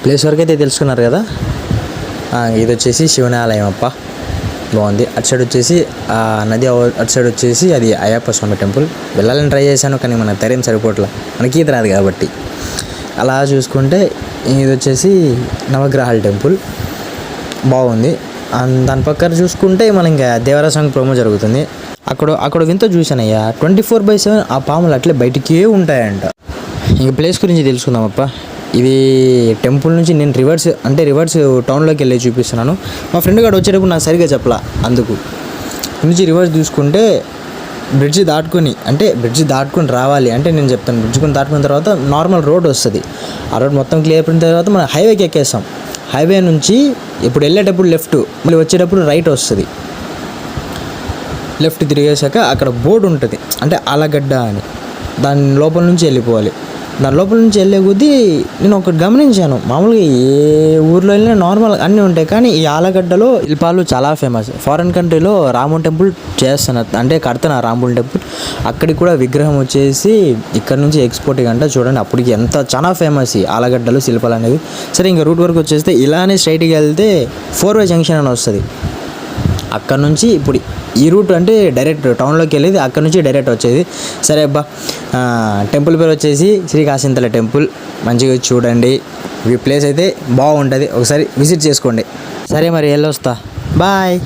Place వరకు అయితే తెలుసుకున్నారు కదా. ఇది వచ్చేసి శివుని ఆలయం అప్ప, బాగుంది. అటు సైడ్ వచ్చేసి నది అటు సైడ్ వచ్చేసి అది అయ్యప్ప స్వామి టెంపుల్. వెళ్ళాలని ట్రై చేశాను కానీ మన ధైర్యం సరిపోవట్లే, మనకి ఈత రాదు కాబట్టి. అలా చూసుకుంటే ఇది వచ్చేసి నవగ్రహాల టెంపుల్, బాగుంది. దాని పక్కన చూసుకుంటే మనం ఇంకా దేవరా సాంగ్ ప్రోమో జరుగుతుంది. అక్కడ వింత చూశానయ్యా, 24/7 ఆ పాములు అట్లే బయటికే ఉంటాయంట. ఇంక ప్లేస్ గురించి తెలుసుకుందామప్ప. ఇది టెంపుల్ నుంచి నేను రివర్స్ టౌన్లోకి వెళ్ళి చూపిస్తున్నాను. మా ఫ్రెండ్ గారు వచ్చేటప్పుడు నాకు సరిగ్గా చెప్పలా, అందుకు నుంచి రివర్స్ చూసుకుంటే బ్రిడ్జ్ దాటుకొని రావాలి అంటే నేను చెప్తాను. బ్రిడ్జ్ దాటుకున్న తర్వాత నార్మల్ రోడ్ వస్తుంది. ఆ రోడ్ మొత్తం క్లియర్ అయిన తర్వాత మనం హైవేకి ఎక్కేస్తాం. హైవే నుంచి ఇప్పుడు వెళ్ళేటప్పుడు లెఫ్ట్, మళ్ళీ వచ్చేటప్పుడు రైట్ వస్తుంది. లెఫ్ట్ తిరిగేసాక అక్కడ బోర్డు ఉంటుంది, అంటే ఆలగడ్డ అని. దాని లోపల నుంచి వెళ్ళిపోవాలి. దాని లోపల నుంచి వెళ్ళే కొద్దీ నేను ఒకటి గమనించాను, మామూలుగా ఏ ఊర్లో వెళ్ళినా నార్మల్ అన్నీ ఉంటాయి, కానీ ఈ ఆలగడ్డలో శిల్పాలు చాలా ఫేమస్. ఫారెన్ కంట్రీలో రాముని టెంపుల్ చేస్తున్నారు, అంటే కడుతున్నారు రాముని టెంపుల్. అక్కడికి కూడా విగ్రహం వచ్చేసి ఇక్కడ నుంచి ఎక్స్పోర్టింగ్ అంట. చూడండి అప్పటికి ఎంత చాలా ఫేమస్ ఈ ఆలగడ్డలు శిల్పాలు అనేవి. సరే ఇంకా రూట్ వరకు వచ్చేస్తే ఇలానే స్ట్రైట్గా వెళ్తే 4-way జంక్షన్ అని వస్తుంది. అక్కడ నుంచి ఇప్పుడు ఈ రూట్ అంటే డైరెక్ట్ టౌన్లోకి వెళ్ళేది, అక్కడ నుంచి డైరెక్ట్ వచ్చేది. సరే అబ్బా, టెంపుల్ పేరు వచ్చేసి శ్రీ కాశీంతల టెంపుల్. మంచిగా చూడండి, ఈ ప్లేస్ అయితే బాగుంటుంది, ఒకసారి విజిట్ చేసుకోండి. సరే మరి వెళ్ళొస్తా, బాయ్.